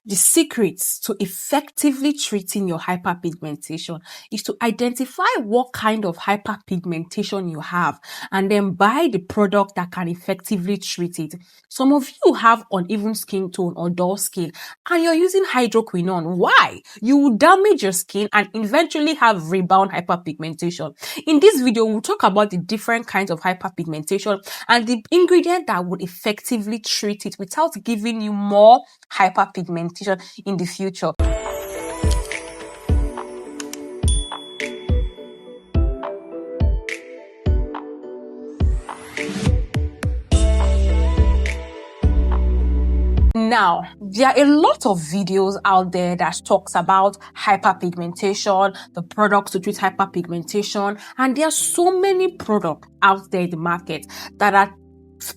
the secrets to effectively treating your hyperpigmentation is to identify what kind of hyperpigmentation you have and then buy the product that can effectively treat it. Some of you have uneven skin tone or dull skin and you're using hydroquinone. Why? You will damage your skin and eventually have rebound hyperpigmentation. In this video, we'll talk about the different kinds of hyperpigmentation and the ingredient that would effectively treat it without giving you more hyperpigmentation in the future. Now, there are a lot of videos out there that talks about hyperpigmentation, the products to treat hyperpigmentation, and there are so many products out there in the market that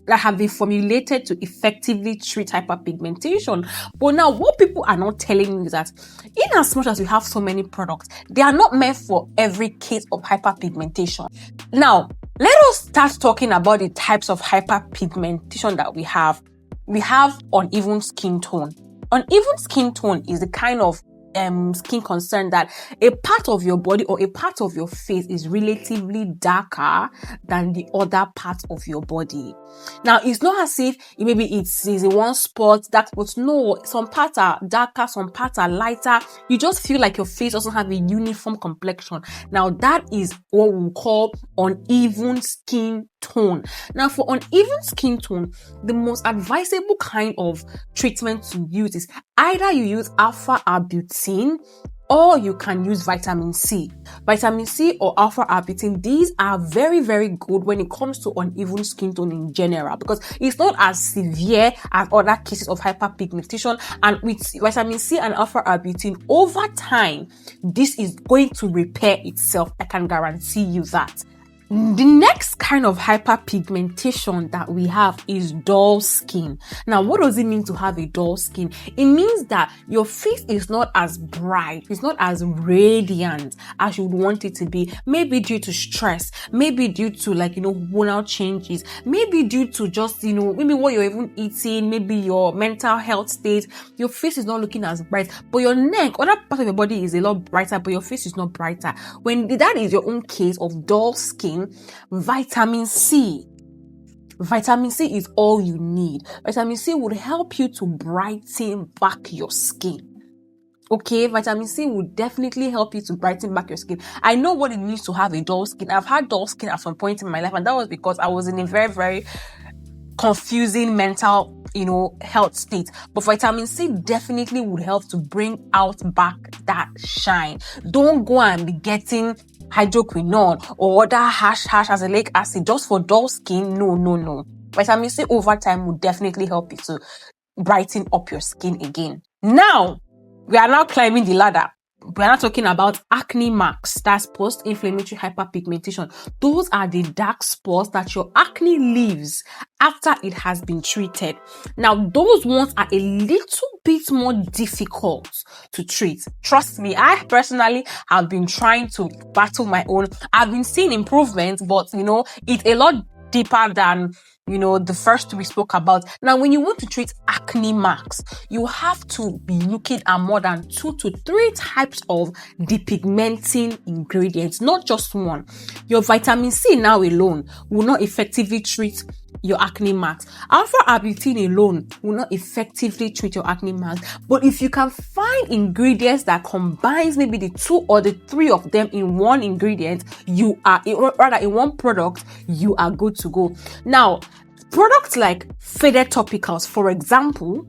have been formulated to effectively treat hyperpigmentation. But now what people are not telling you is that in as much as we have so many products, they are not meant for every case of hyperpigmentation. Now, let us start talking about the types of hyperpigmentation that we have. We have uneven skin tone. Uneven skin tone is the kind of skin concern that a part of your body or a part of your face is relatively darker than the other part of your body. Now, it's not as if maybe it's a one spot, dark spots. No, some parts are darker, some parts are lighter. You just feel like your face doesn't have a uniform complexion. Now, that is what we call uneven skin tone. Now, for uneven skin tone, the most advisable kind of treatment to use is either you use alpha-arbutin or you can use vitamin C. Vitamin C or alpha-arbutin, these are very, very good when it comes to uneven skin tone in general because it's not as severe as other cases of hyperpigmentation. And with vitamin C and alpha-arbutin, over time, this is going to repair itself. I can guarantee you that. The next kind of hyperpigmentation that we have is dull skin. Now, what does it mean to have a dull skin? It means that your face is not as bright, it's not as radiant as you would want it to be. Maybe due to stress, maybe due to hormonal changes, maybe due to just, maybe what you're even eating, maybe your mental health state. Your face is not looking as bright, but your neck, other part of your body is a lot brighter, but your face is not brighter. When that is your own case of dull skin, vitamin C is all you need. Vitamin C would help you to brighten back your skin. Okay, vitamin C would definitely help you to brighten back your skin. I know what it means to have a dull skin. I've had dull skin at some point in my life, and that was because I was in a very, very confusing mental, health state. But vitamin C definitely would help to bring back that shine. Don't go and be getting hydroquinone or other azelaic acid just for dull skin. No. Vitamin C over time will definitely help you to brighten up your skin again. Now, we are now climbing the ladder. We are not talking about acne marks, that's post-inflammatory hyperpigmentation. Those are the dark spots that your acne leaves after it has been treated. Now, those ones are a little bit more difficult to treat. Trust me, I personally have been trying to battle my own. I've been seeing improvements, but it's a lot deeper than the first we spoke about. Now, when you want to treat acne marks, you have to be looking at more than 2 to 3 types of depigmenting ingredients, not just one. Your vitamin C now alone will not effectively treat your acne marks. Alpha-arbutin alone will not effectively treat your acne marks. But if you can find ingredients that combines maybe the 2 or the 3 of them in one ingredient, in one product, you are good to go. Now, products like faded topicals, for example,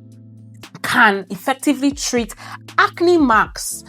can effectively treat acne marks.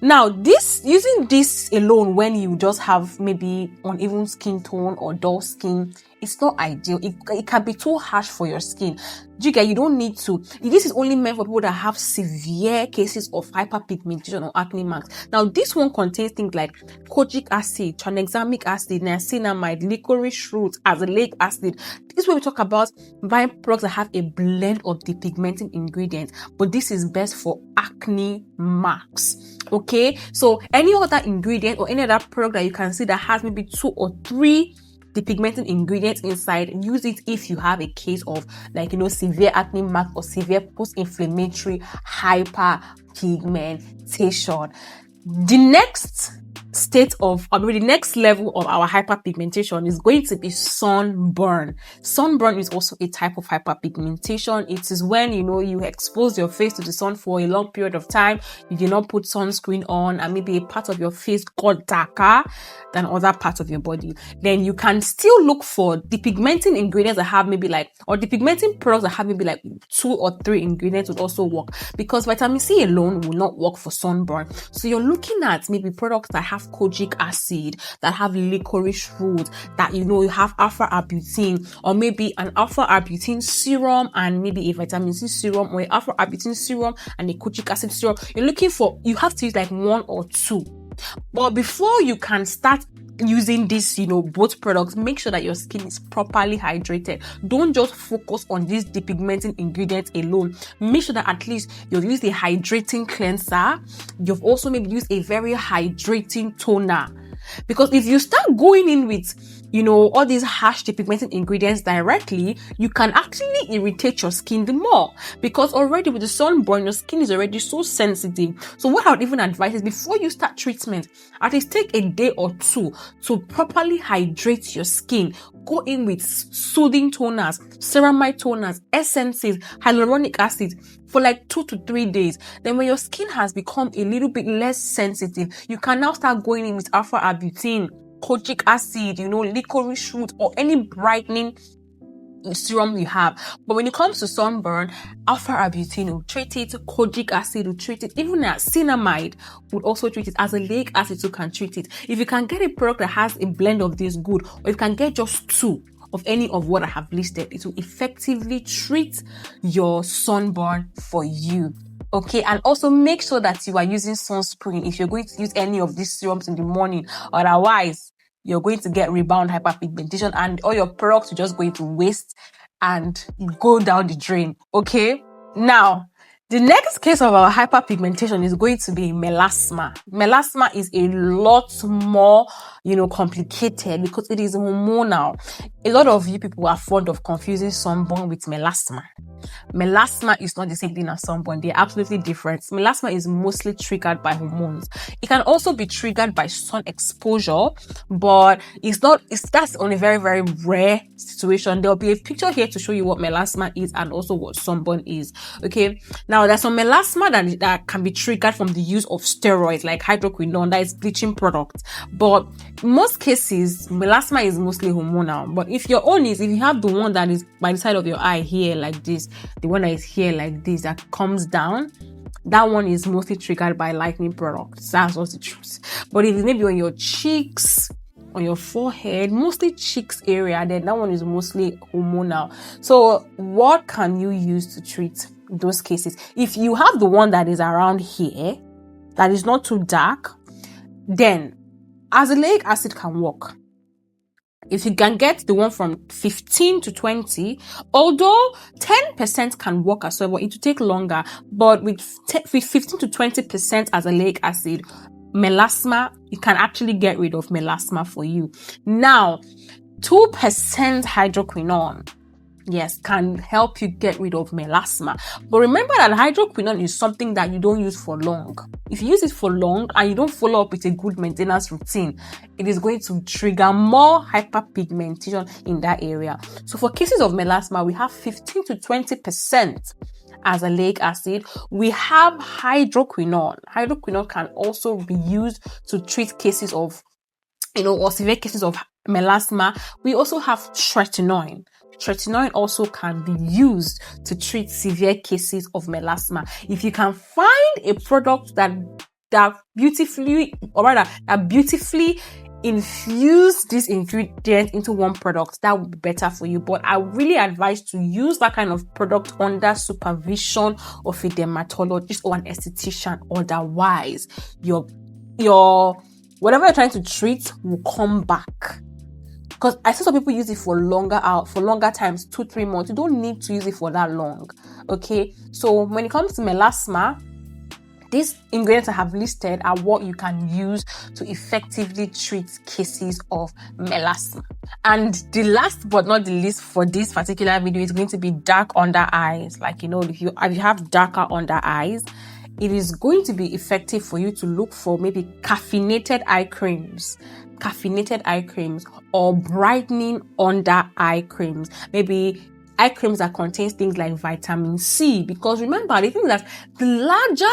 Now, using this alone when you just have maybe uneven skin tone or dull skin, it's not ideal. It can be too harsh for your skin. You don't need to. This is only meant for people that have severe cases of hyperpigmentation or acne marks. Now, this one contains things like kojic acid, tranexamic acid, niacinamide, licorice root, azelaic acid. This is where we talk about buying products that have a blend of depigmenting ingredients, but this is best for acne marks. Okay, so any other ingredient or any other product that you can see that has maybe 2 or 3 depigmenting ingredients inside, use it if you have a case of severe acne mark or severe post-inflammatory hyperpigmentation. The next the next level of our hyperpigmentation is going to be sunburn. Sunburn is also a type of hyperpigmentation. It is when you expose your face to the sun for a long period of time, you did not put sunscreen on, and maybe a part of your face got darker than other parts of your body. Then you can still look for depigmenting ingredients that have or depigmenting products that have maybe 2 or 3 ingredients would also work, because vitamin C alone will not work for sunburn. So you're looking at maybe products that have kojic acid, that have licorice root, that you have alpha arbutin, or maybe an alpha arbutin serum and maybe a vitamin C serum, or an alpha arbutin serum and a kojic acid serum. You have to use 1 or 2. But before you can start using this, both products, make sure that your skin is properly hydrated. Don't just focus on these depigmenting ingredients alone. Make sure that at least you've used a hydrating cleanser. You've also maybe used a very hydrating toner. Because if you start going in with, all these harsh depigmenting ingredients directly, you can actually irritate your skin the more. Because already with the sunburn, your skin is already so sensitive. So what I would even advise is, before you start treatment, at least take a day or 2 to properly hydrate your skin. Go in with soothing toners, ceramide toners, essences, hyaluronic acid for 2 to 3 days. Then when your skin has become a little bit less sensitive, you can now start going in with alpha arbutin, kojic acid, licorice root, or any brightening serum you have. But when it comes to sunburn, alpha arbutin will treat it, kojic acid will treat it, even niacinamide would also treat it, azelaic acid too can treat it. If you can get a product that has a blend of this, good. Or if you can get just 2 of any of what I have listed, it will effectively treat your sunburn for you. Okay, and also make sure that you are using sunscreen if you're going to use any of these serums in the morning. Otherwise, you're going to get rebound hyperpigmentation and all your products are just going to waste and go down the drain. Okay, now the next case of our hyperpigmentation is going to be melasma. Melasma is a lot more, complicated because it is hormonal. A lot of you people are fond of confusing sunburn with melasma. Melasma is not the same thing as sunburn. They're absolutely different. Melasma is mostly triggered by hormones. It can also be triggered by sun exposure, but that's on a very, very rare situation. There'll be a picture here to show you what melasma is and also what sunburn is. Okay. Now there's some melasma that can be triggered from the use of steroids like hydroquinone, that is bleaching products. But in most cases, melasma is mostly hormonal. But if you have the one that is by the side of your eye here like this, the one that is here like this that comes down, that one is mostly triggered by lightening products. That's what's the truth. But if it's maybe on your cheeks, on your forehead, mostly cheeks area, then that one is mostly hormonal. So what can you use to treat those cases? If you have the one that is around here, that is not too dark, then azelaic acid can work. If you can get the one from 15 to 20, although 10% can work as well, but it will take longer. But with 15 to 20% azelaic acid, melasma, you can actually get rid of melasma for you. Now, 2% hydroquinone, yes, can help you get rid of melasma. But remember that hydroquinone is something that you don't use for long. If you use it for long and you don't follow up with a good maintenance routine, it is going to trigger more hyperpigmentation in that area. So for cases of melasma, we have 15 to 20% azelaic acid. We have hydroquinone. Hydroquinone can also be used to treat cases of, or severe cases of melasma. We also have tretinoin. Tretinoin also can be used to treat severe cases of melasma. If you can find a product that beautifully infuse these ingredients into one product, that would be better for you. But I really advise to use that kind of product under supervision of a dermatologist or an esthetician. Otherwise, your whatever you're trying to treat will come back. Because I see some people use it for longer times, 2-3 months. You don't need to use it for that long. Okay. So when it comes to melasma, These ingredients I have listed are what you can use to effectively treat cases of melasma. And the last but not the least for this particular video is going to be dark under eyes. Like, if you have darker under eyes, it is going to be effective for you to look for maybe caffeinated eye creams or brightening under eye creams. Maybe eye creams that contains things like vitamin C, because remember, the thing that the larger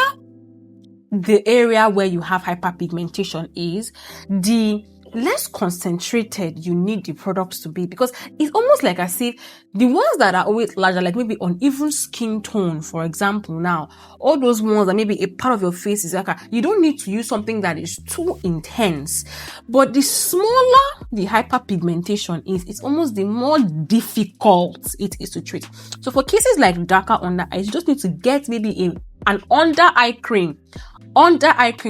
the area where you have hyperpigmentation is, the less concentrated you need the products to be, because it's almost like as if the ones that are always larger, like maybe uneven skin tone, for example, now all those ones that maybe a part of your face is like, you don't need to use something that is too intense. But the smaller the hyperpigmentation is, it's almost the more difficult it is to treat. So for cases like darker under eyes, you just need to get maybe an under eye cream,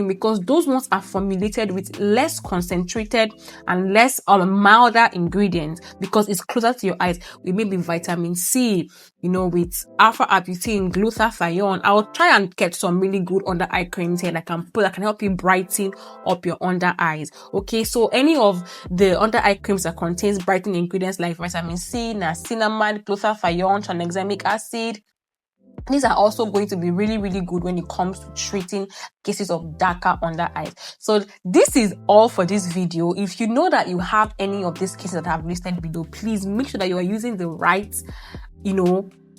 because those ones are formulated with less concentrated and less milder ingredients, because it's closer to your eyes, with maybe vitamin C, with alpha arbutin, glutathione. I'll try and get some really good under eye creams here that can help you brighten up your under eyes. Okay, so any of the under eye creams that contains brightening ingredients like vitamin C, niacinamide, glutathione, tranexamic acid, these are also going to be really, really good when it comes to treating cases of darker under eyes. So this is all for this video. If you know that you have any of these cases that I have listed below, please make sure that you are using the right,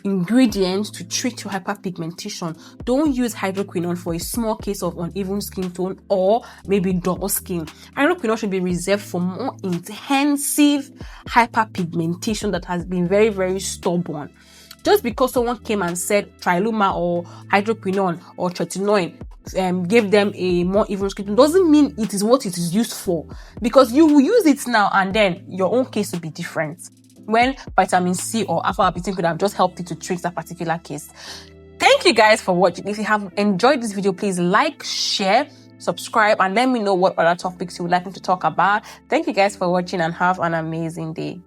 ingredients to treat your hyperpigmentation. Don't use hydroquinone for a small case of uneven skin tone or maybe dull skin. Hydroquinone should be reserved for more intensive hyperpigmentation that has been very, very stubborn. Just because someone came and said triluma or hydroquinone or tretinoin gave them a more even skin tone doesn't mean it is what it is used for, because you will use it now and then your own case will be different, when vitamin C or alpha arbutin could have just helped you to treat that particular case. Thank you guys for watching. If you have enjoyed this video, please like, share, subscribe, and let me know what other topics you would like me to talk about. Thank you guys for watching and have an amazing day.